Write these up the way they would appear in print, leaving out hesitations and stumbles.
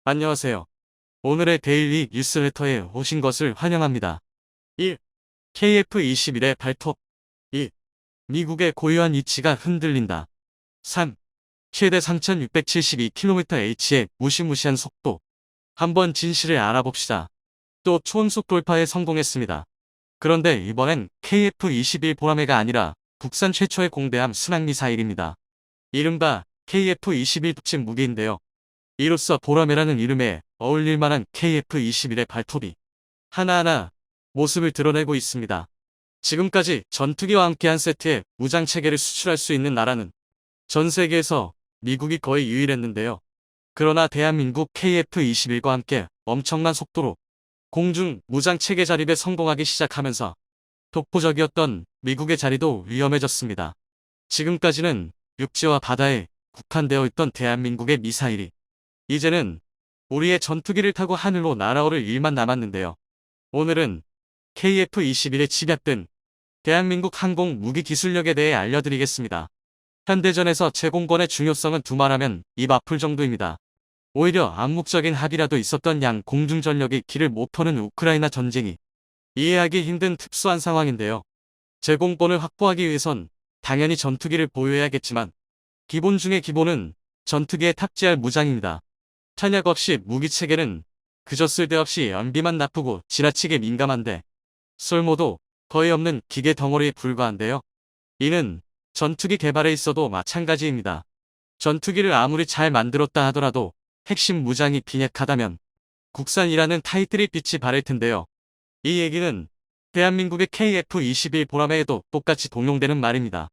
안녕하세요. 오늘의 데일리 뉴스레터에 오신 것을 환영합니다. 1. KF-21의 발톱. 2. 미국의 고유한 위치가 흔들린다. 3. 최대 3672km/h의 무시무시한 속도. 한번 진실을 알아봅시다. 또 초음속 돌파에 성공했습니다. 그런데 이번엔 KF-21 보라매가 아니라 국산 최초의 공대함 순항미사일입니다. 이른바 KF-21 북침 무기인데요. 이로써 보라매라는 이름에 어울릴 만한 KF-21의 발톱이 하나하나 모습을 드러내고 있습니다. 지금까지 전투기와 함께한 세트의 무장체계를 수출할 수 있는 나라는 전 세계에서 미국이 거의 유일했는데요. 그러나 대한민국 KF-21과 함께 엄청난 속도로 공중 무장체계 자립에 성공하기 시작하면서 독보적이었던 미국의 자리도 위험해졌습니다. 지금까지는 육지와 바다에 국한되어 있던 대한민국의 미사일이 이제는 우리의 전투기를 타고 하늘로 날아오를 일만 남았는데요. 오늘은 KF-21에 집약된 대한민국 항공 무기 기술력에 대해 알려드리겠습니다. 현대전에서 제공권의 중요성은 두말하면 입 아플 정도입니다. 오히려 암묵적인 합의라도 있었던 양 공중전력이 길을 못 터는 우크라이나 전쟁이 이해하기 힘든 특수한 상황인데요. 제공권을 확보하기 위해선 당연히 전투기를 보유해야겠지만 기본 중의 기본은 전투기에 탑재할 무장입니다. 탄약 없이 무기체계는 그저 쓸데없이 연비만 나쁘고 지나치게 민감한데 쓸모도 거의 없는 기계 덩어리에 불과한데요. 이는 전투기 개발에 있어도 마찬가지입니다. 전투기를 아무리 잘 만들었다 하더라도 핵심 무장이 빈약하다면 국산이라는 타이틀이 빛이 바랄 텐데요. 이 얘기는 대한민국의 KF-21 보라매에도 똑같이 동용되는 말입니다.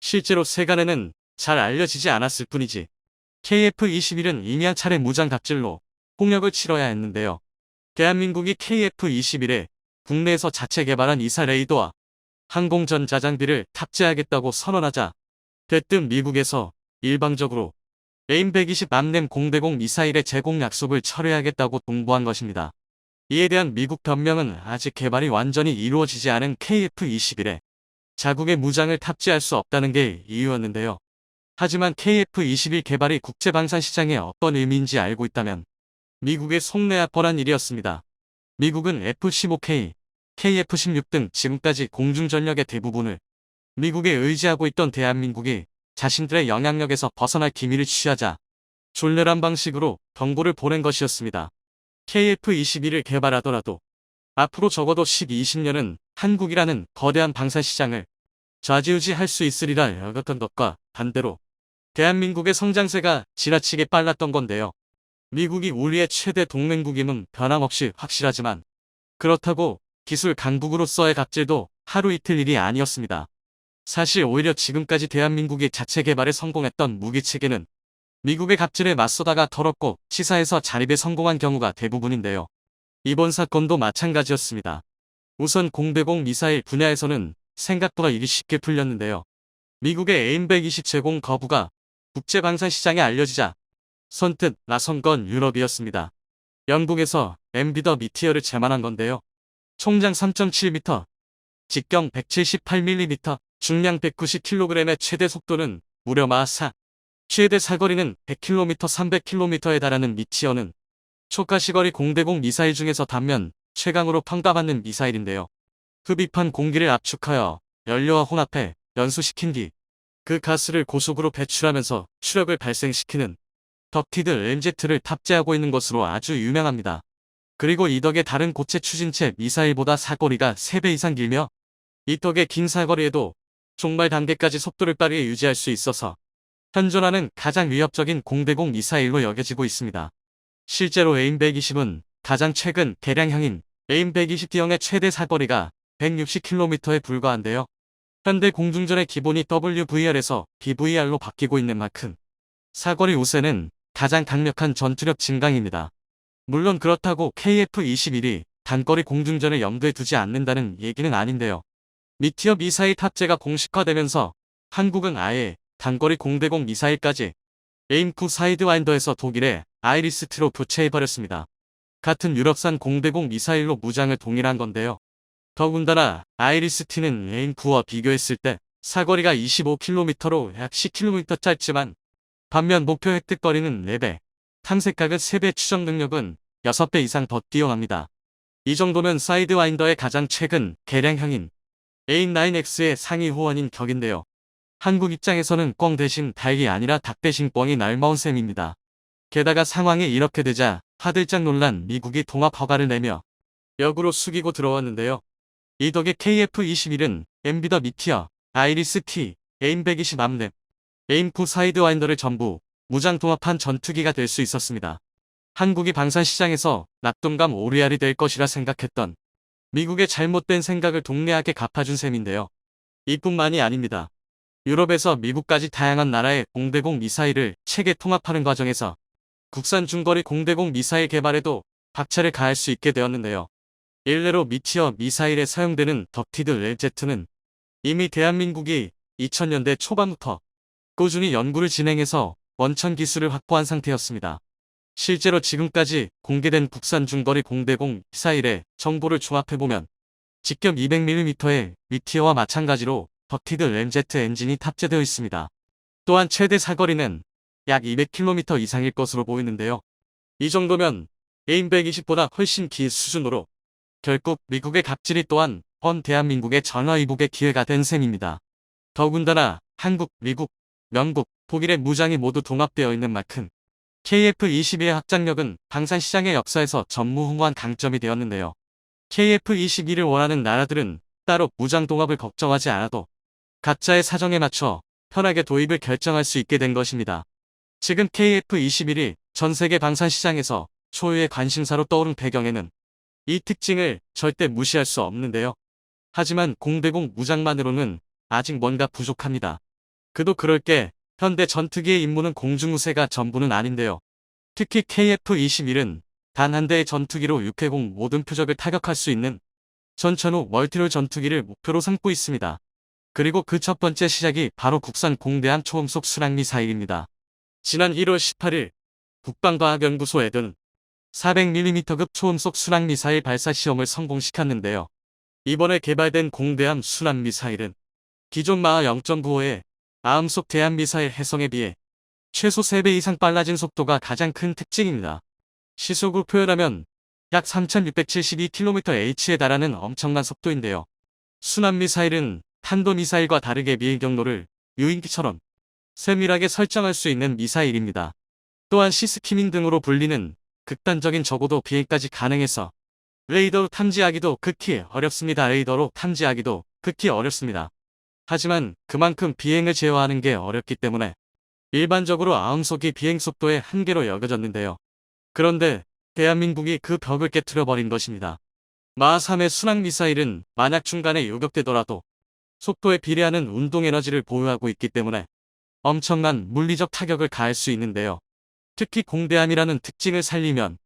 실제로 세간에는 잘 알려지지 않았을 뿐이지 KF-21은 이미 한 차례 무장 갑질로 폭력을 치러야 했는데요. 대한민국이 KF-21에 국내에서 자체 개발한 이사 레이더와 항공전 자장비를 탑재하겠다고 선언하자 대뜸 미국에서 일방적으로 AIM-120 암램 공대공 미사일의 제공 약속을 철회하겠다고 통보한 것입니다. 이에 대한 미국 변명은 아직 개발이 완전히 이루어지지 않은 KF-21에 자국의 무장을 탑재할 수 없다는 게 이유였는데요. 하지만 KF-21 개발이 국제방산시장에 어떤 의미인지 알고 있다면 미국의 속내야 뻔한 일이었습니다. 미국은 F-15K, KF-16 등 지금까지 공중전력의 대부분을 미국에 의지하고 있던 대한민국이 자신들의 영향력에서 벗어날 기미를 취하자 졸렬한 방식으로 경고를 보낸 것이었습니다. KF-21을 개발하더라도 앞으로 적어도 10-20년은 한국이라는 거대한 방산시장을 좌지우지할 수 있으리라 여겼던 것과 반대로 대한민국의 성장세가 지나치게 빨랐던 건데요. 미국이 우리의 최대 동맹국임은 변함없이 확실하지만 그렇다고 기술 강국으로서의 갑질도 하루 이틀 일이 아니었습니다. 사실 오히려 지금까지 대한민국이 자체 개발에 성공했던 무기체계는 미국의 갑질에 맞서다가 털었고 치사해서 자립에 성공한 경우가 대부분인데요. 이번 사건도 마찬가지였습니다. 우선 공대공 미사일 분야에서는 생각보다 일이 쉽게 풀렸는데요. 미국의 AIM-120 제공 거부가 국제방산시장에 알려지자 선뜻 나선 건 유럽이었습니다. 영국에서 MB 더 미티어를 제만한 건데요. 총장 3.7m, 직경 178mm, 중량 190kg의 최대 속도는 무려 마하 4, 최대 사거리는 100km, 300km에 달하는 미티어는 초가시거리 공대공 미사일 중에서 단면 최강으로 평가받는 미사일인데요. 흡입한 공기를 압축하여 연료와 혼합해 연소시킨 뒤 그 가스를 고속으로 배출하면서 추력을 발생시키는 덕티드 MZ를 탑재하고 있는 것으로 아주 유명합니다. 그리고 이 덕에 다른 고체 추진체 미사일보다 사거리가 3배 이상 길며 이 덕에 긴 사거리에도 종말 단계까지 속도를 빠르게 유지할 수 있어서 현존하는 가장 위협적인 공대공 미사일로 여겨지고 있습니다. 실제로 AIM-120은 가장 최근 개량형인 AIM-120D형의 최대 사거리가 160km에 불과한데요. 현대 공중전의 기본이 WVR에서 BVR로 바뀌고 있는 만큼 사거리 우세는 가장 강력한 전투력 증강입니다. 물론 그렇다고 KF-21이 단거리 공중전을 염두에 두지 않는다는 얘기는 아닌데요. 미티어 미사일 탑재가 공식화되면서 한국은 아예 단거리 공대공 미사일까지 에임9 사이드와인더에서 독일의 아이리스-T로 교체해버렸습니다. 같은 유럽산 공대공 미사일로 무장을 동일한 건데요. 더군다나 아이리스-T는 에임9와 비교했을 때 사거리가 25km로 약 10km 짧지만 반면 목표 획득거리는 4배, 탐색각의 3배 추적 능력은 6배 이상 더 뛰어납니다. 이 정도면 사이드와인더의 가장 최근 개량형인 A9X의 상위 호환인 격인데요. 한국 입장에서는 꿩 대신 닭이 아니라 닭 대신 꿩이 날마운 셈입니다. 게다가 상황이 이렇게 되자 화들짝 놀란 미국이 동합 허가를 내며 역으로 숙이고 들어왔는데요. 이 덕에 KF-21은 엠비더 미티어, 아이리스-T, 에임120 암랩, 에임9 사이드와인더를 전부 무장 통합한 전투기가 될 수 있었습니다. 한국이 방산 시장에서 낙동강 오리알이 될 것이라 생각했던 미국의 잘못된 생각을 동네하게 갚아준 셈인데요. 이뿐만이 아닙니다. 유럽에서 미국까지 다양한 나라의 공대공 미사일을 체계 통합하는 과정에서 국산 중거리 공대공 미사일 개발에도 박차를 가할 수 있게 되었는데요. 일례로 미티어 미사일에 사용되는 덕티드 렐제트는 이미 대한민국이 2000년대 초반부터 꾸준히 연구를 진행해서 원천 기술을 확보한 상태였습니다. 실제로 지금까지 공개된 국산 중거리 공대공 미사일의 정보를 종합해보면 직접 200mm의 미티어와 마찬가지로 덕티드 램제트 엔진이 탑재되어 있습니다. 또한 최대 사거리는 약 200km 이상일 것으로 보이는데요. 이 정도면 에임120보다 훨씬 긴 수준으로 결국 미국의 갑질이 또한 대한민국의 전화위복의 기회가 된 셈입니다. 더군다나 한국, 미국, 영국, 독일의 무장이 모두 동합되어 있는 만큼 KF-22의 확장력은 방산시장의 역사에서 전무후무한 강점이 되었는데요. KF-22를 원하는 나라들은 따로 무장 동합을 걱정하지 않아도 각자의 사정에 맞춰 편하게 도입을 결정할 수 있게 된 것입니다. 지금 KF-21이 전세계 방산시장에서 초유의 관심사로 떠오른 배경에는 이 특징을 절대 무시할 수 없는데요. 하지만 공대공 무장만으로는 아직 뭔가 부족합니다. 그도 그럴 게 현대 전투기의 임무는 공중우세가 전부는 아닌데요. 특히 KF-21은 단 한 대의 전투기로 육해공 모든 표적을 타격할 수 있는 전천후 멀티롤 전투기를 목표로 삼고 있습니다. 그리고 그 첫 번째 시작이 바로 국산 공대함 초음속 순항미사일입니다. 지난 1월 18일 국방과학연구소에는 400mm급 초음속 순항미사일 발사 시험을 성공시켰는데요. 이번에 개발된 공대함 순항미사일은 기존 마하 0.95의 아음속 대함미사일 해성에 비해 최소 3배 이상 빨라진 속도가 가장 큰 특징입니다. 시속으로 표현하면 약 3672km/h에 달하는 엄청난 속도인데요. 순항미사일은 탄도미사일과 다르게 미일 경로를 유인기처럼 세밀하게 설정할 수 있는 미사일입니다. 또한 시스키밍 등으로 불리는 극단적인 저고도 비행까지 가능해서 레이더로 탐지하기도 극히 어렵습니다. 하지만 그만큼 비행을 제어하는 게 어렵기 때문에 일반적으로 아음속이 비행속도의 한계로 여겨졌는데요. 그런데 대한민국이 그 벽을 깨트려버린 것입니다. 마하 3의 순항미사일은 만약 중간에 요격되더라도 속도에 비례하는 운동에너지를 보유하고 있기 때문에 엄청난 물리적 타격을 가할 수 있는데요. 특히 공대함이라는 특징을 살리면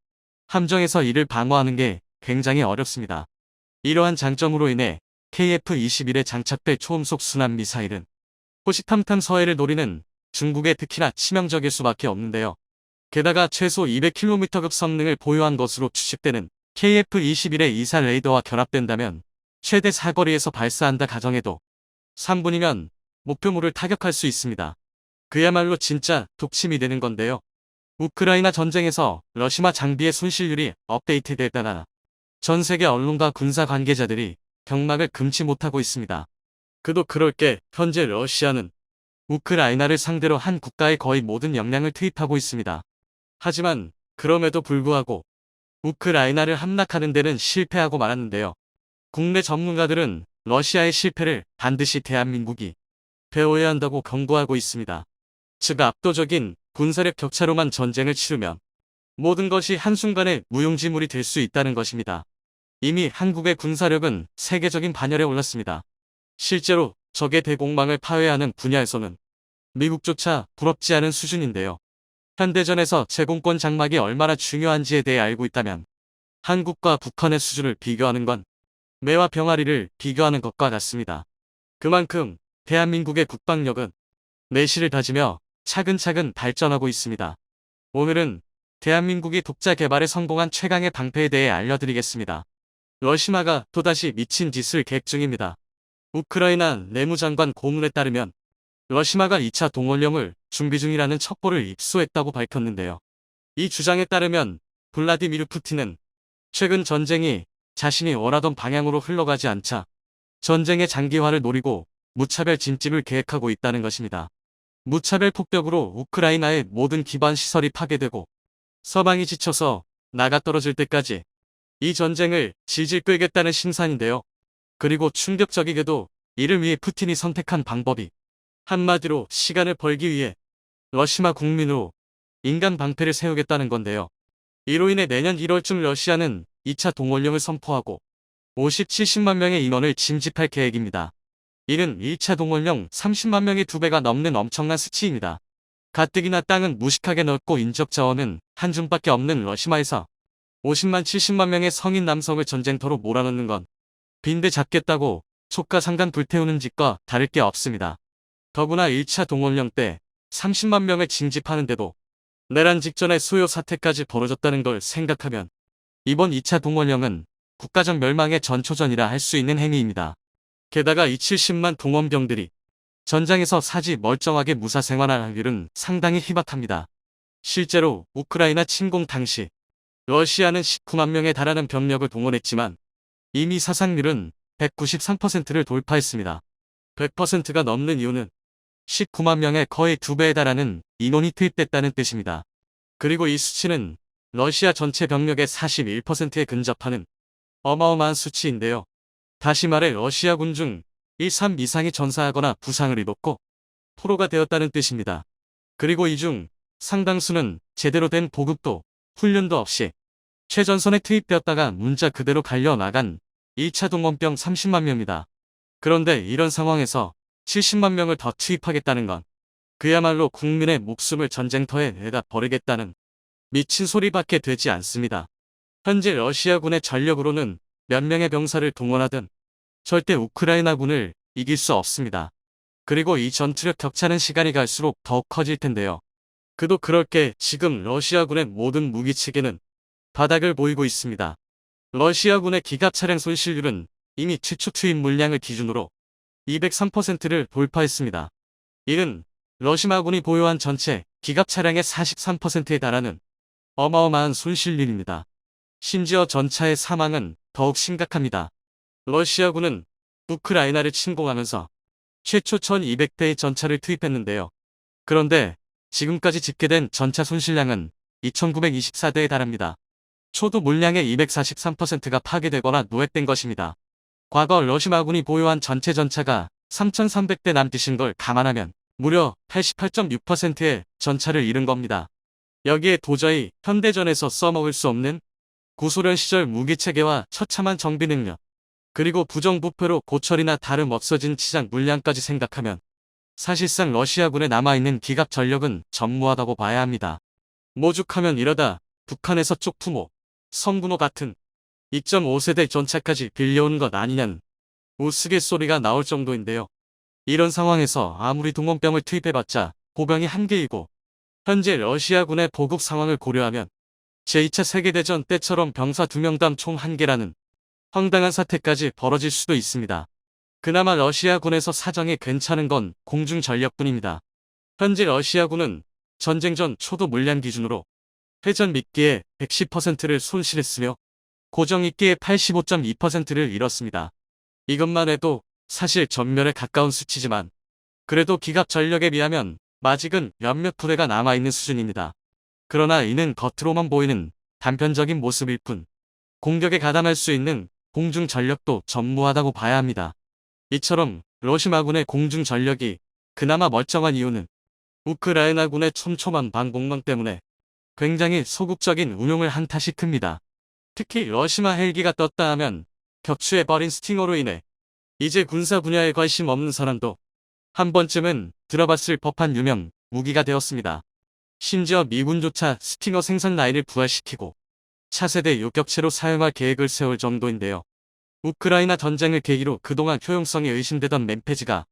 함정에서 이를 방어하는 게 굉장히 어렵습니다. 이러한 장점으로 인해 KF-21에 장착될 초음속 순항미사일은 호시탐탐 서해를 노리는 중국에 특히나 치명적일 수밖에 없는데요. 게다가 최소 200km급 성능을 보유한 것으로 추측되는 KF-21의 이사 레이더와 결합된다면 최대 사거리에서 발사한다 가정해도 3분이면 목표물을 타격할 수 있습니다. 그야말로 진짜 독침이 되는 건데요. 우크라이나 전쟁에서 러시아 장비의 손실률이 업데이트됐다나 전 세계 언론과 군사 관계자들이 경막을 금치 못하고 있습니다. 그도 그럴 게 현재 러시아는 우크라이나를 상대로 한 국가의 거의 모든 역량을 투입하고 있습니다. 하지만 그럼에도 불구하고 우크라이나를 함락하는 데는 실패하고 말았는데요. 국내 전문가들은 러시아의 실패를 반드시 대한민국이 배워야 한다고 경고하고 있습니다. 즉 압도적인 군사력 격차로만 전쟁을 치르면 모든 것이 한순간에 무용지물이 될 수 있다는 것입니다. 이미 한국의 군사력은 세계적인 반열에 올랐습니다. 실제로 적의 대공망을 파괴하는 분야에서는 미국조차 부럽지 않은 수준인데요. 현대전에서 제공권 장막이 얼마나 중요한지에 대해 알고 있다면 한국과 북한의 수준을 비교하는 건 매와 병아리를 비교하는 것과 같습니다. 그만큼 대한민국의 국방력은 내실을 다지며 차근차근 발전하고 있습니다. 오늘은 대한민국이 독자 개발에 성공한 최강의 방패에 대해 알려드리겠습니다. 러시아가 또다시 미친 짓을 계획 중입니다. 우크라이나 내무장관 고문에 따르면 러시아가 2차 동원령을 준비 중이라는 첩보를 입수했다고 밝혔는데요. 이 주장에 따르면 블라디미르 푸틴은 최근 전쟁이 자신이 원하던 방향으로 흘러가지 않자 전쟁의 장기화를 노리고 무차별 진집을 계획하고 있다는 것입니다. 무차별 폭격으로 우크라이나의 모든 기반 시설이 파괴되고 서방이 지쳐서 나가떨어질 때까지 이 전쟁을 질질 끌겠다는 심산인데요. 그리고 충격적이게도 이를 위해 푸틴이 선택한 방법이 한마디로 시간을 벌기 위해 러시아 국민으로 인간 방패를 세우겠다는 건데요. 이로 인해 내년 1월쯤 러시아는 2차 동원령을 선포하고 50, 70만 명의 인원을 징집할 계획입니다. 이는 1차 동원령 30만 명의 2배가 넘는 엄청난 수치입니다. 가뜩이나 땅은 무식하게 넓고 인적 자원은 한 줌밖에 없는 러시아에서 50만, 70만 명의 성인 남성을 전쟁터로 몰아넣는 건 빈대 잡겠다고 촉가상간 불태우는 짓과 다를 게 없습니다. 더구나 1차 동원령 때 30만 명을 징집하는데도 내란 직전에 수요 사태까지 벌어졌다는 걸 생각하면 이번 2차 동원령은 국가적 멸망의 전초전이라 할 수 있는 행위입니다. 게다가 이 70만 동원병들이 전장에서 사지 멀쩡하게 무사 생활할 확률은 상당히 희박합니다. 실제로 우크라이나 침공 당시 러시아는 19만 명에 달하는 병력을 동원했지만 이미 사상률은 193%를 돌파했습니다. 100%가 넘는 이유는 19만 명의 거의 2배에 달하는 인원이 투입됐다는 뜻입니다. 그리고 이 수치는 러시아 전체 병력의 41%에 근접하는 어마어마한 수치인데요. 다시 말해 러시아군 중 1, 3 이상이 전사하거나 부상을 입었고 포로가 되었다는 뜻입니다. 그리고 이 중 상당수는 제대로 된 보급도 훈련도 없이 최전선에 투입되었다가 문자 그대로 갈려나간 1차 동원병 30만 명이다. 그런데 이런 상황에서 70만 명을 더 투입하겠다는 건 그야말로 국민의 목숨을 전쟁터에 내다 버리겠다는 미친 소리밖에 되지 않습니다. 현재 러시아군의 전력으로는 몇 명의 병사를 동원하든 절대 우크라이나군을 이길 수 없습니다. 그리고 이 전투력 격차는 시간이 갈수록 더욱 커질 텐데요. 그도 그럴 게 지금 러시아군의 모든 무기체계는 바닥을 보이고 있습니다. 러시아군의 기갑 차량 손실률은 이미 최초 투입 물량을 기준으로 203%를 돌파했습니다. 이는 러시아군이 보유한 전체 기갑 차량의 43%에 달하는 어마어마한 손실률입니다. 심지어 전차의 사망은 더욱 심각합니다. 러시아군은 우크라이나를 침공하면서 최초 1200대의 전차를 투입했는데요. 그런데 지금까지 집계된 전차 손실량은 2924대에 달합니다. 초도 물량의 243%가 파괴되거나 노획된 것입니다. 과거 러시아군이 보유한 전체 전차가 3300대 남짓인 걸 감안하면 무려 88.6%의 전차를 잃은 겁니다. 여기에 도저히 현대전에서 써먹을 수 없는 구소련 시절 무기체계와 처참한 정비 능력, 그리고 부정부패로 고철이나 다름 없어진 치장 물량까지 생각하면 사실상 러시아군에 남아있는 기갑 전력은 전무하다고 봐야 합니다. 모죽하면 이러다 북한에서 쪽투모, 성군호 같은 2.5세대 전차까지 빌려온 것 아니냐는 우스갯소리가 나올 정도인데요. 이런 상황에서 아무리 동원병을 투입해봤자 보병이 한개이고 현재 러시아군의 보급 상황을 고려하면 제2차 세계대전 때처럼 병사 2명당 총 1개라는 황당한 사태까지 벌어질 수도 있습니다. 그나마 러시아군에서 사정이 괜찮은 건 공중 전력뿐입니다. 현재 러시아군은 전쟁 전 초도 물량 기준으로 회전 미끼의 110%를 손실했으며 고정 미끼의 85.2%를 잃었습니다. 이것만 해도 사실 전멸에 가까운 수치지만 그래도 기갑 전력에 비하면 아직은 몇몇 부대가 남아있는 수준입니다. 그러나 이는 겉으로만 보이는 단편적인 모습일 뿐 공격에 가담할 수 있는 공중 전력도 전무하다고 봐야 합니다. 이처럼 러시아군의 공중 전력이 그나마 멀쩡한 이유는 우크라이나군의 촘촘한 방공망 때문에 굉장히 소극적인 운용을 한 탓이 큽니다. 특히 러시아 헬기가 떴다 하면 격추해버린 스팅어로 인해 이제 군사 분야에 관심 없는 사람도 한 번쯤은 들어봤을 법한 유명 무기가 되었습니다. 심지어 미군조차 스팅어 생산 라인을 부활시키고 차세대 요격체로 사용할 계획을 세울 정도인데요. 우크라이나 전쟁을 계기로 그동안 효용성이 의심되던 멤페즈가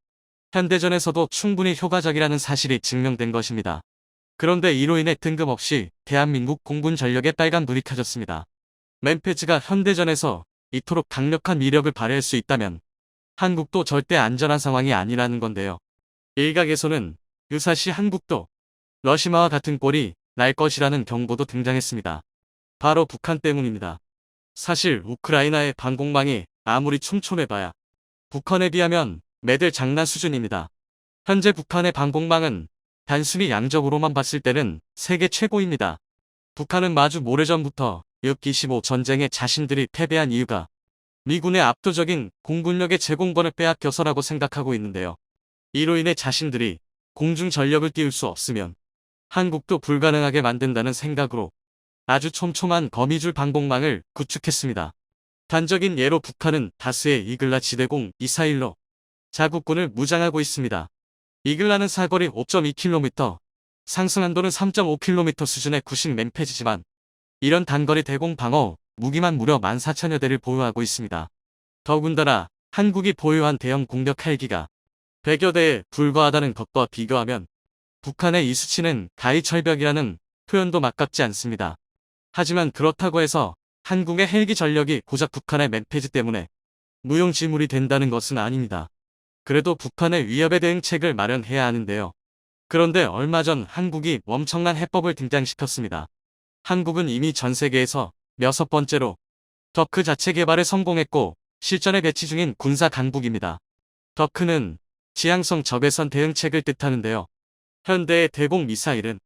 현대전에서도 충분히 효과적이라는 사실이 증명된 것입니다. 그런데 이로 인해 뜬금없이 대한민국 공군 전력에 빨간불이 켜졌습니다. 멤페즈가 현대전에서 이토록 강력한 위력을 발휘할 수 있다면 한국도 절대 안전한 상황이 아니라는 건데요. 일각에서는 유사시 한국도 러시아와 같은 꼴이 날 것이라는 경보도 등장했습니다. 바로 북한 때문입니다. 사실 우크라이나의 방공망이 아무리 촘촘해봐야 북한에 비하면 매들 장난 수준입니다. 현재 북한의 방공망은 단순히 양적으로만 봤을 때는 세계 최고입니다. 북한은 마주 오래전부터 6.25 전쟁에 자신들이 패배한 이유가 미군의 압도적인 공군력의 제공권을 빼앗겨서라고 생각하고 있는데요. 이로 인해 자신들이 공중 전력을 띄울 수 없으면 한국도 불가능하게 만든다는 생각으로 아주 촘촘한 거미줄 방공망을 구축했습니다. 단적인 예로 북한은 다수의 이글라 지대공 미사일로 자국군을 무장하고 있습니다. 이글라는 사거리 5.2km, 상승한도는 3.5km 수준의 구식 맨패지지만 이런 단거리 대공 방어 무기만 무려 14,000여 대를 보유하고 있습니다. 더군다나 한국이 보유한 대형 공격 헬기가 100여 대에 불과하다는 것과 비교하면 북한의 이 수치는 가히철벽이라는 표현도 막깝지 않습니다. 하지만 그렇다고 해서 한국의 헬기 전력이 고작 북한의 맨패지 때문에 무용지물이 된다는 것은 아닙니다. 그래도 북한의 위협에 대응책을 마련해야 하는데요. 그런데 얼마 전 한국이 엄청난 해법을 등장시켰습니다. 한국은 이미 전 세계에서 6번째로 더크 자체 개발에 성공했고 실전에 배치 중인 군사 강국입니다. 더크는 지향성 적외선 대응책을 뜻하는데요. 현대의 대공 미사일은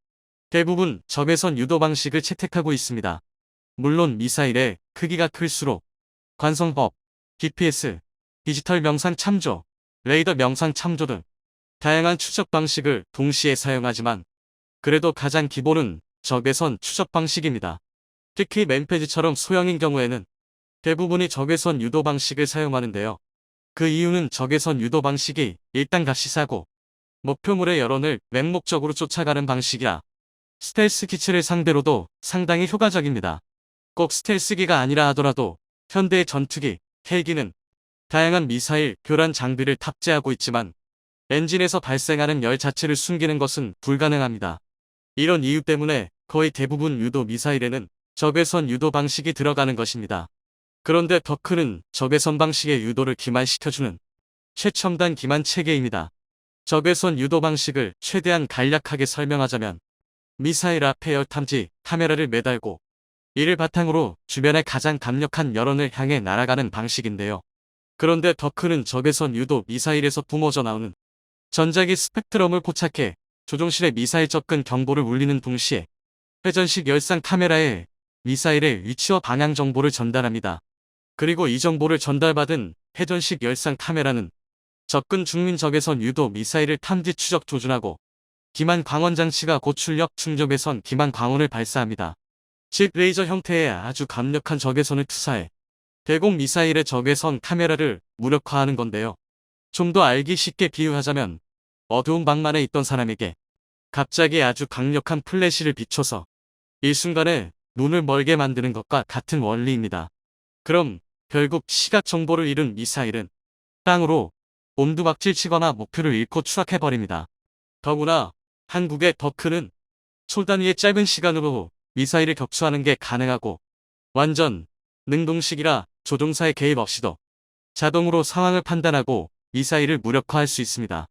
대부분 적외선 유도 방식을 채택하고 있습니다. 물론 미사일의 크기가 클수록 관성법, GPS, 디지털 명상 참조, 레이더 명상 참조 등 다양한 추적 방식을 동시에 사용하지만 그래도 가장 기본은 적외선 추적 방식입니다. 특히 맨패지처럼 소형인 경우에는 대부분이 적외선 유도 방식을 사용하는데요. 그 이유는 적외선 유도 방식이 일단 값이 싸고 목표물의 여론을 맹목적으로 쫓아가는 방식이라 스텔스 기체를 상대로도 상당히 효과적입니다. 꼭 스텔스기가 아니라 하더라도 현대의 전투기, 헬기는 다양한 미사일, 교란 장비를 탑재하고 있지만 엔진에서 발생하는 열 자체를 숨기는 것은 불가능합니다. 이런 이유 때문에 거의 대부분 유도 미사일에는 적외선 유도 방식이 들어가는 것입니다. 그런데 더크는 적외선 방식의 유도를 기만시켜주는 최첨단 기만 체계입니다. 적외선 유도 방식을 최대한 간략하게 설명하자면 미사일 앞에 열 탐지 카메라를 매달고 이를 바탕으로 주변의 가장 강력한 여론을 향해 날아가는 방식인데요. 그런데 더크는 적외선 유도 미사일에서 뿜어져 나오는 전자기 스펙트럼을 포착해 조종실의 미사일 접근 경보를 울리는 동시에 회전식 열상 카메라에 미사일의 위치와 방향 정보를 전달합니다. 그리고 이 정보를 전달받은 회전식 열상 카메라는 접근 중민 적외선 유도 미사일을 탐지 추적 조준하고 기만 광원 장치가 고출력 충족외선 기만 광원을 발사합니다. 즉 레이저 형태의 아주 강력한 적외선을 투사해 대공 미사일의 적외선 카메라를 무력화하는 건데요. 좀 더 알기 쉽게 비유하자면 어두운 방만에 있던 사람에게 갑자기 아주 강력한 플래시를 비춰서 일순간에 눈을 멀게 만드는 것과 같은 원리입니다. 그럼 결국 시각 정보를 잃은 미사일은 땅으로 옴두박질 치거나 목표를 잃고 추락해버립니다. 더구나 한국의 더크는 초단위의 짧은 시간으로 미사일을 격추하는 게 가능하고 완전 능동식이라 조종사의 개입 없이도 자동으로 상황을 판단하고 미사일을 무력화할 수 있습니다.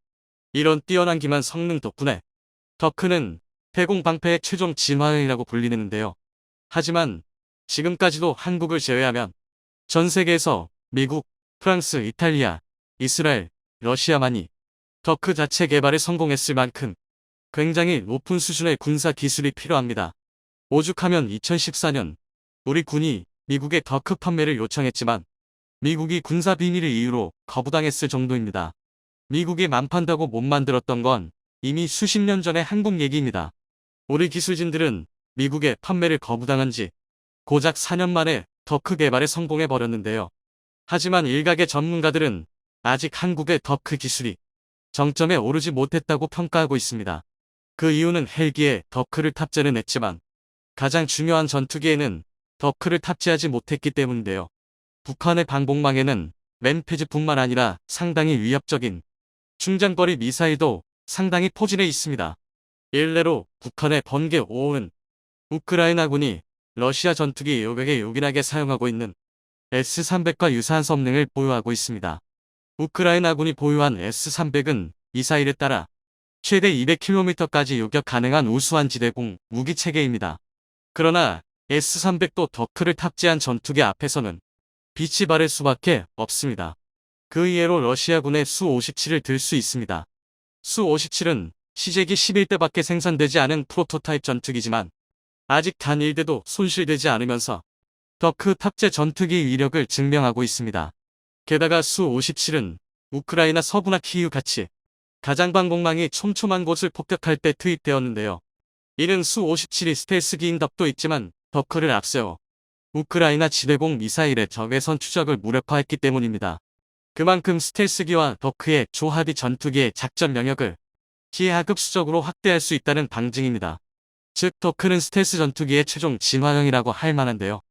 이런 뛰어난 기만 성능 덕분에 더크는 대공 방패의 최종 진화형이라고 불리는데요. 하지만 지금까지도 한국을 제외하면 전 세계에서 미국, 프랑스, 이탈리아, 이스라엘, 러시아만이 더크 자체 개발에 성공했을 만큼 굉장히 높은 수준의 군사 기술이 필요합니다. 오죽하면 2014년 우리 군이 미국의 더크 판매를 요청했지만 미국이 군사 비밀을 이유로 거부당했을 정도입니다. 미국이 만판다고 못 만들었던 건 이미 수십 년 전의 한국 얘기입니다. 우리 기술진들은 미국의 판매를 거부당한 지 고작 4년 만에 더크 개발에 성공해버렸는데요. 하지만 일각의 전문가들은 아직 한국의 더크 기술이 정점에 오르지 못했다고 평가하고 있습니다. 그 이유는 헬기에 더크를 탑재는 했지만 가장 중요한 전투기에는 더크를 탑재하지 못했기 때문인데요. 북한의 방공망에는 맨패즈뿐만 아니라 상당히 위협적인 중장거리 미사일도 상당히 포진해 있습니다. 일례로 북한의 번개 5호는 우크라이나군이 러시아 전투기 요격에 요긴하게 사용하고 있는 S-300과 유사한 성능을 보유하고 있습니다. 우크라이나군이 보유한 S-300은 미사일에 따라 최대 200km까지 요격 가능한 우수한 지대공 무기 체계입니다. 그러나 S-300도 더크를 탑재한 전투기 앞에서는 빛이 바를 수밖에 없습니다. 그 이해로 러시아군의 수-57을 들 수 있습니다. 수-57은 시제기 11대밖에 생산되지 않은 프로토타입 전투기지만 아직 단 1대도 손실되지 않으면서 더크 탑재 전투기 위력을 증명하고 있습니다. 게다가 수-57은 우크라이나 서부나 키이우 같이 가장방공망이 촘촘한 곳을 폭격할 때 투입되었는데요. 이는 수-57이 스텔스기인 덕도 있지만 더크를 앞세워 우크라이나 지대공 미사일의 적외선 추적을 무력화했기 때문입니다. 그만큼 스텔스기와 더크의 조합이 전투기의 작전 영역을 기하급수적으로 확대할 수 있다는 방증입니다. 즉 더크는 스텔스 전투기의 최종 진화형이라고 할 만한데요.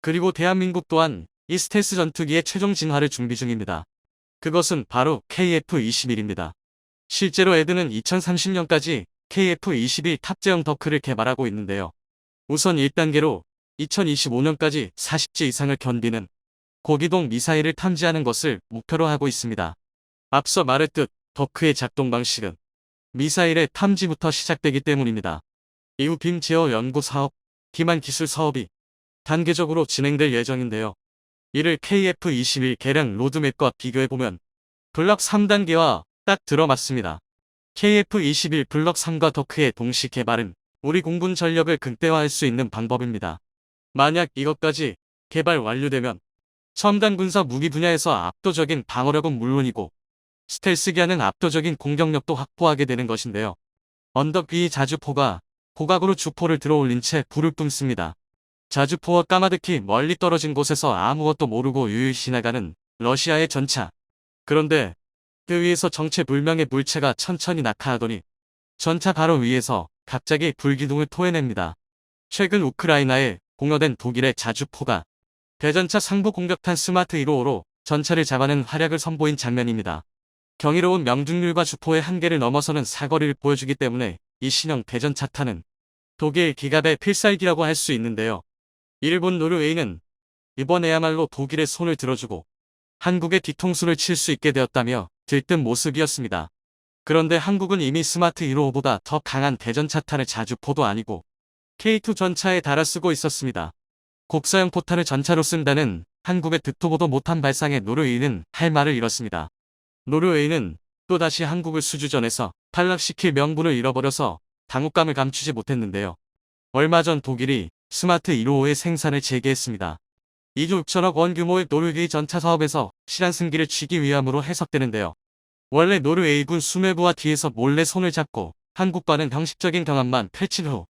그리고 대한민국 또한 이 스텔스 전투기의 최종 진화를 준비 중입니다. 그것은 바로 KF-21입니다. 실제로 에드는 2030년까지 KF-21 탑재형 더크를 개발하고 있는데요. 우선 1단계로 2025년까지 40지 이상을 견디는 고기동 미사일을 탐지하는 것을 목표로 하고 있습니다. 앞서 말했듯 더크의 작동 방식은 미사일의 탐지부터 시작되기 때문입니다. 이후 빔 제어 연구 사업, 기만 기술 사업이 단계적으로 진행될 예정인데요. 이를 KF-21 개량 로드맵과 비교해보면 블럭 3단계와 딱 들어맞습니다. KF-21 블럭 3과 더크의 동시 개발은 우리 공군 전력을 극대화할 수 있는 방법입니다. 만약 이것까지 개발 완료되면 첨단 군사 무기 분야에서 압도적인 방어력은 물론이고 스텔스기하는 압도적인 공격력도 확보하게 되는 것인데요. 언덕 위 자주포가 고각으로 주포를 들어올린 채 불을 뿜습니다. 자주포와 까마득히 멀리 떨어진 곳에서 아무것도 모르고 유유히 나가는 러시아의 전차. 그런데 그 위에서 정체불명의 물체가 천천히 낙하하더니 전차 바로 위에서 갑자기 불기둥을 토해냅니다. 최근 우크라이나에 공여된 독일의 자주포가 대전차 상부 공격탄 스마트 155로 전차를 잡아낸 활약을 선보인 장면입니다. 경이로운 명중률과 주포의 한계를 넘어서는 사거리를 보여주기 때문에 이 신형 대전차탄은 독일 기갑의 필살기라고 할 수 있는데요. 일본 노르웨이는 이번에야말로 독일의 손을 들어주고 한국의 뒤통수를 칠 수 있게 되었다며 들뜬 모습이었습니다. 그런데 한국은 이미 스마트 155보다 더 강한 대전차탄을 자주포도 아니고 K2 전차에 달아쓰고 있었습니다. 곡사형 포탄을 전차로 쓴다는 한국의 듣도 보도 못한 발상에 노르웨이는 할 말을 잃었습니다. 노르웨이는 또다시 한국을 수주전에서 탈락시킬 명분을 잃어버려서 당혹감을 감추지 못했는데요. 얼마 전 독일이 스마트 155의 생산을 재개했습니다. 2조 6천억 원 규모의 노르웨이 전차 사업에서 실한 승기를 취기 위함으로 해석되는데요. 원래 노르웨이군 수뇌부와 뒤에서 몰래 손을 잡고 한국과는 형식적인 경합만 펼친 후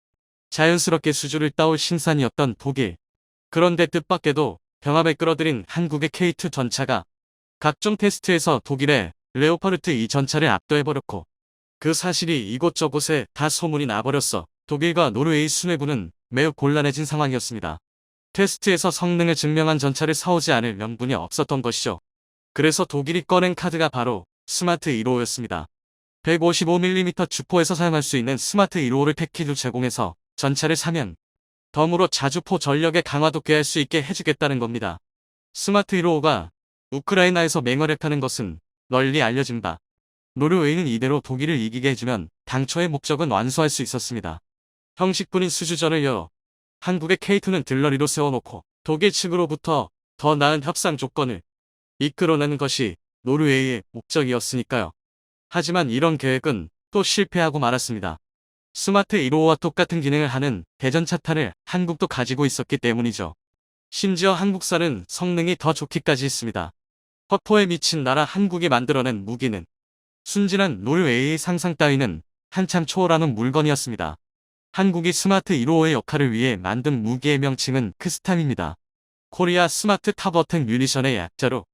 자연스럽게 수주를 따올 신산이었던 독일. 그런데 뜻밖에도 병합에 끌어들인 한국의 K2 전차가 각종 테스트에서 독일의 레오파르트 2 전차를 압도해버렸고 그 사실이 이곳저곳에 다 소문이 나버렸어 독일과 노르웨이 수뇌부는 매우 곤란해진 상황이었습니다. 테스트에서 성능을 증명한 전차를 사오지 않을 명분이 없었던 것이죠. 그래서 독일이 꺼낸 카드가 바로 스마트 155였습니다. 155mm 주포에서 사용할 수 있는 스마트 155를 패키지로 제공해서 전차를 사면 덤으로 자주포 전력의 강화도 꾀할 수 있게 해주겠다는 겁니다. 스마트 155가 우크라이나에서 맹활약하는 것은 널리 알려진 바. 노르웨이는 이대로 독일을 이기게 해주면 당초의 목적은 완수할 수 있었습니다. 형식분인 수주전을 열어 한국의 K2는 들러리로 세워놓고 독일 측으로부터 더 나은 협상 조건을 이끌어내는 것이 노르웨이의 목적이었으니까요. 하지만 이런 계획은 또 실패하고 말았습니다. 스마트 155와 똑같은 기능을 하는 대전차탄을 한국도 가지고 있었기 때문이죠. 심지어 한국산은 성능이 더 좋기까지 했습니다. 허포에 미친 나라 한국이 만들어낸 무기는 순진한 노르웨이의 상상 따위는 한참 초월하는 물건이었습니다. 한국이 스마트 155의 역할을 위해 만든 무기의 명칭은 크스탐입니다. 코리아 스마트 탑 어택 뮤니션의 약자로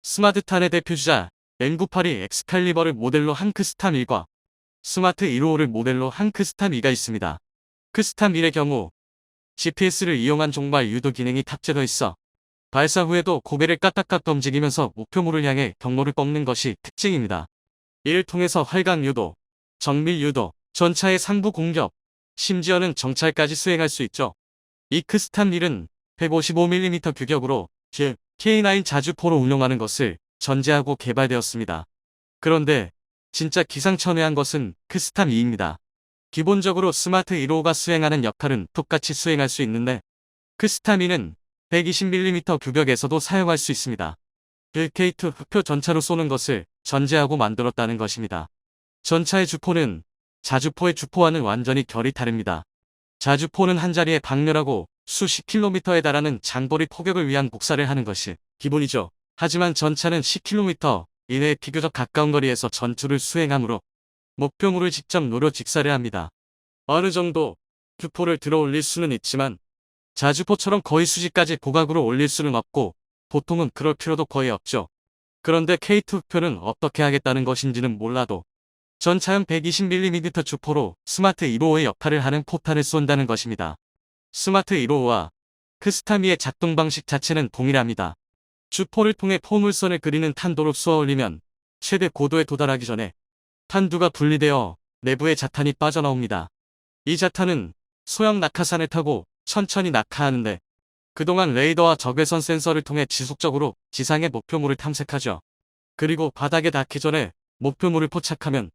스마트탄의 대표주자 M982 엑스칼리버를 모델로 한 크스탐 1과 스마트 155를 모델로 한 크스탐 2가 있습니다. 크스탐 1의 경우 GPS를 이용한 종말 유도 기능이 탑재되어 있어 발사 후에도 고개를 까딱까딱 움직이면서 목표물을 향해 경로를 꺾는 것이 특징입니다. 이를 통해서 활강 유도, 정밀 유도, 전차의 상부 공격, 심지어는 정찰까지 수행할 수 있죠. 이 크스탐 1은 155mm 규격으로 즉 K9 자주포로 운용하는 것을 전제하고 개발되었습니다. 그런데 진짜 기상천외한 것은 크스탐 2입니다. 기본적으로 스마트 1호가 수행하는 역할은 똑같이 수행할 수 있는데 크스탐 2는 120mm 규격에서도 사용할 수 있습니다. K2 흑표 전차로 쏘는 것을 전제하고 만들었다는 것입니다. 전차의 주포는 자주포의 주포와는 완전히 결이 다릅니다. 자주포는 한자리에 박렬하고 수십 킬로미터에 달하는 장거리 포격을 위한 복사를 하는 것이 기본이죠. 하지만 전차는 10km 이내에 비교적 가까운 거리에서 전투를 수행하므로 목표물을 직접 노려 직사를 합니다. 어느 정도 주포를 들어 올릴 수는 있지만 자주포처럼 거의 수직까지 고각으로 올릴 수는 없고 보통은 그럴 필요도 거의 없죠. 그런데 K2 흑표는 어떻게 하겠다는 것인지는 몰라도 전차형 120mm 주포로 스마트 155의 역할을 하는 포탄을 쏜다는 것입니다. 스마트 155와 크스탐2의 작동 방식 자체는 동일합니다. 주포를 통해 포물선을 그리는 탄도로 쏘아 올리면 최대 고도에 도달하기 전에 탄두가 분리되어 내부의 자탄이 빠져나옵니다. 이 자탄은 소형 낙하산을 타고 천천히 낙하하는데 그동안 레이더와 적외선 센서를 통해 지속적으로 지상의 목표물을 탐색하죠. 그리고 바닥에 닿기 전에 목표물을 포착하면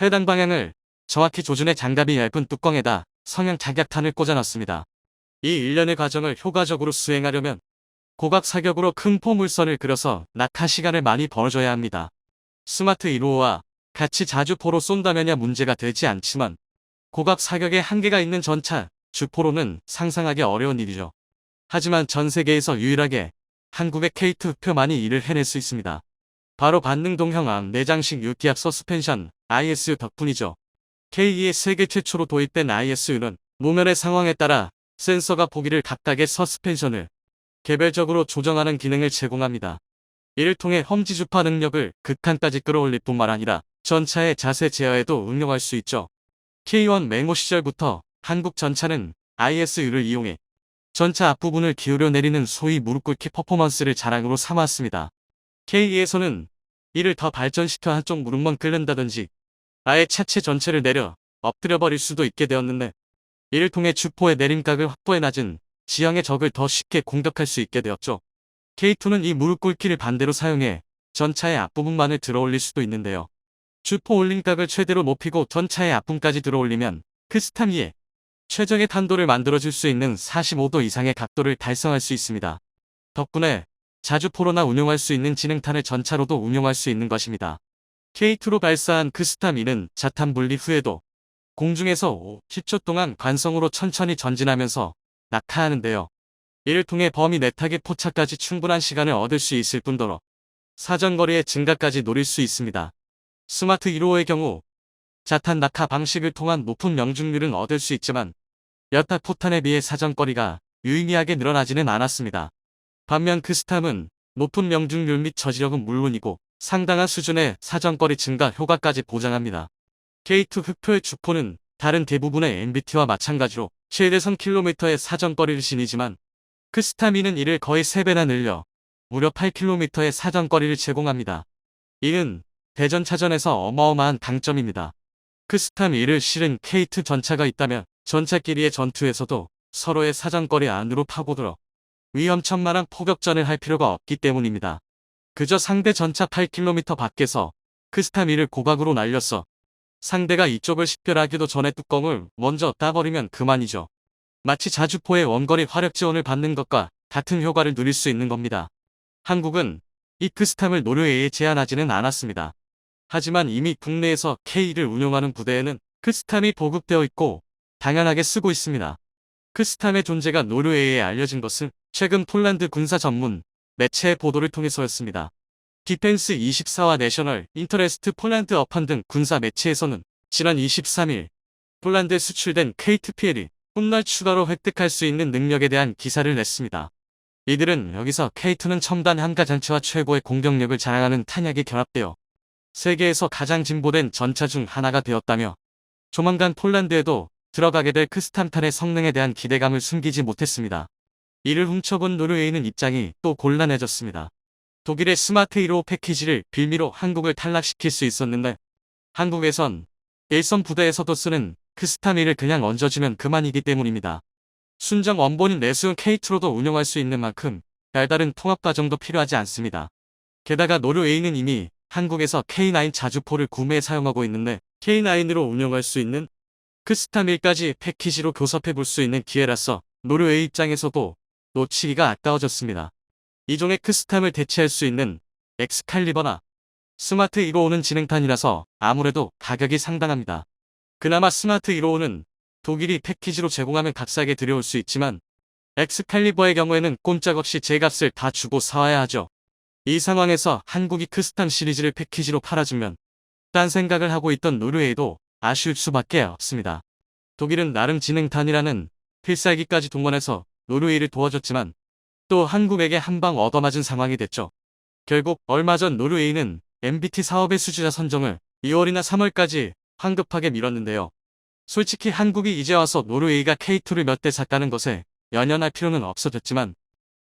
해당 방향을 정확히 조준해 장갑이 얇은 뚜껑에다 성형 작약탄을 꽂아넣습니다. 이 일련의 과정을 효과적으로 수행하려면 고각 사격으로 큰 포물선을 그려서 낙하 시간을 많이 벌어줘야 합니다. 스마트 155와 같이 자주포로 쏜다면야 문제가 되지 않지만 고각 사격에 한계가 있는 전차, 주포로는 상상하기 어려운 일이죠. 하지만 전 세계에서 유일하게 한국의 K2 흑표만이 이를 해낼 수 있습니다. 바로 반능동형 내장식 유기압 서스펜션 ISU 덕분이죠. K2의 세계 최초로 도입된 ISU는 노면의 상황에 따라 센서가 보기를 각각의 서스펜션을 개별적으로 조정하는 기능을 제공합니다. 이를 통해 험지주파 능력을 극한까지 끌어올릴 뿐만 아니라 전차의 자세 제어에도 응용할 수 있죠. K1 맹호 시절부터 한국 전차는 ISU를 이용해 전차 앞부분을 기울여 내리는 소위 무릎 꿇기 퍼포먼스를 자랑으로 삼았습니다. K2에서는 이를 더 발전시켜 한쪽 무릎만 끓는다든지 아예 차체 전체를 내려 엎드려 버릴 수도 있게 되었는데 이를 통해 주포의 내림각을 확보해 낮은 지형의 적을 더 쉽게 공격할 수 있게 되었죠. K2는 이 무릎 꿇기를 반대로 사용해 전차의 앞부분만을 들어 올릴 수도 있는데요. 주포 올림각을 최대로 높이고 전차의 앞부분까지 들어 올리면 크스탐2의 최적의 탄도를 만들어줄 수 있는 45도 이상의 각도를 달성할 수 있습니다. 덕분에 자주포로나 운용할 수 있는 지능탄을 전차로도 운용할 수 있는 것입니다. K2로 발사한 크스탐2는 자탄 분리 후에도 공중에서 10초 동안 관성으로 천천히 전진하면서 낙하하는데요. 이를 통해 범위 내타깃 포착까지 충분한 시간을 얻을 수 있을 뿐더러 사정거리의 증가까지 노릴 수 있습니다. 스마트 155의 경우 자탄 낙하 방식을 통한 높은 명중률은 얻을 수 있지만 여타 포탄에 비해 사정거리가 유의미하게 늘어나지는 않았습니다. 반면 크스탐은 높은 명중률 및 저지력은 물론이고 상당한 수준의 사정거리 증가 효과까지 보장합니다. K2 흑표의 주포는 다른 대부분의 MBT와 마찬가지로 최대선 킬로미터의 사정거리를 지니지만 크스탐2는 이를 거의 3배나 늘려 무려 8km의 사정거리를 제공합니다. 이는 대전차전에서 어마어마한 강점입니다. 크스탐2를 실은 K2 전차가 있다면 전차끼리의 전투에서도 서로의 사정거리 안으로 파고들어 위험천만한 포격전을 할 필요가 없기 때문입니다. 그저 상대 전차 8km 밖에서 크스탐2를 고각으로 날렸어 상대가 이쪽을 식별하기도 전에 뚜껑을 먼저 따버리면 그만이죠. 마치 자주포의 원거리 화력 지원을 받는 것과 같은 효과를 누릴 수 있는 겁니다. 한국은 이 크스탐을 노르웨이에 제한하지는 않았습니다. 하지만 이미 국내에서 K2를 운용하는 부대에는 크스탐이 보급되어 있고 당연하게 쓰고 있습니다. 크스탐의 존재가 노르웨이에 알려진 것은 최근 폴란드 군사 전문 매체의 보도를 통해서였습니다. 디펜스 24와 내셔널 인터레스트 폴란드 어판 등 군사 매체에서는 지난 23일 폴란드에 수출된 K2PL이 훗날 추가로 획득할 수 있는 능력에 대한 기사를 냈습니다. 이들은 여기서 K2는 첨단 함가 장치와 최고의 공격력을 자랑하는 탄약이 결합되어 세계에서 가장 진보된 전차 중 하나가 되었다며 조만간 폴란드에도 들어가게 될 크스탐탄의 성능에 대한 기대감을 숨기지 못했습니다. 이를 훔쳐본 노르웨이는 입장이 또 곤란해졌습니다. 독일의 스마트 155 패키지를 빌미로 한국을 탈락시킬 수 있었는데 한국에선 일선 부대에서도 쓰는 크스탐1을 그냥 얹어주면 그만이기 때문입니다. 순정 원본인 내수용 K2로도 운용할 수 있는 만큼 별다른 통합 과정도 필요하지 않습니다. 게다가 노르웨이는 이미 한국에서 K9 자주포를 구매해 사용하고 있는데 K9으로 운영할 수 있는 크스타 밀까지 패키지로 교섭해 볼 수 있는 기회라서 노르웨이 입장에서도 놓치기가 아까워졌습니다. 이종의 크스탐을 대체할 수 있는 엑스칼리버나 스마트 155는 진행탄이라서 아무래도 가격이 상당합니다. 그나마 스마트 155는 독일이 패키지로 제공하면 값싸게 들여올 수 있지만 엑스칼리버의 경우에는 꼼짝없이 제값을 다 주고 사와야 하죠. 이 상황에서 한국이 크스탐 시리즈를 패키지로 팔아주면 딴 생각을 하고 있던 노르웨이도 아쉬울 수밖에 없습니다. 독일은 나름 진행탄이라는 필살기까지 동원해서 노르웨이를 도와줬지만 또 한국에게 한 방 얻어맞은 상황이 됐죠. 결국 얼마 전 노르웨이는 MBT 사업의 수주자 선정을 2월이나 3월까지 황급하게 미뤘는데요. 솔직히 한국이 이제 와서 노르웨이가 K2를 몇 대 샀다는 것에 연연할 필요는 없어졌지만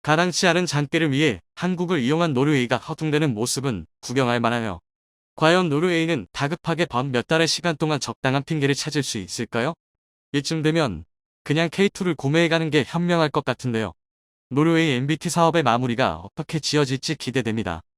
가당치 않은 잔꾀를 위해 한국을 이용한 노르웨이가 허둥대는 모습은 구경할 만하네요. 과연 노르웨이는 다급하게 밤 몇 달의 시간 동안 적당한 핑계를 찾을 수 있을까요? 이쯤 되면 그냥 K2를 구매해가는 게 현명할 것 같은데요. 노르웨이 MBT 사업의 마무리가 어떻게 지어질지 기대됩니다.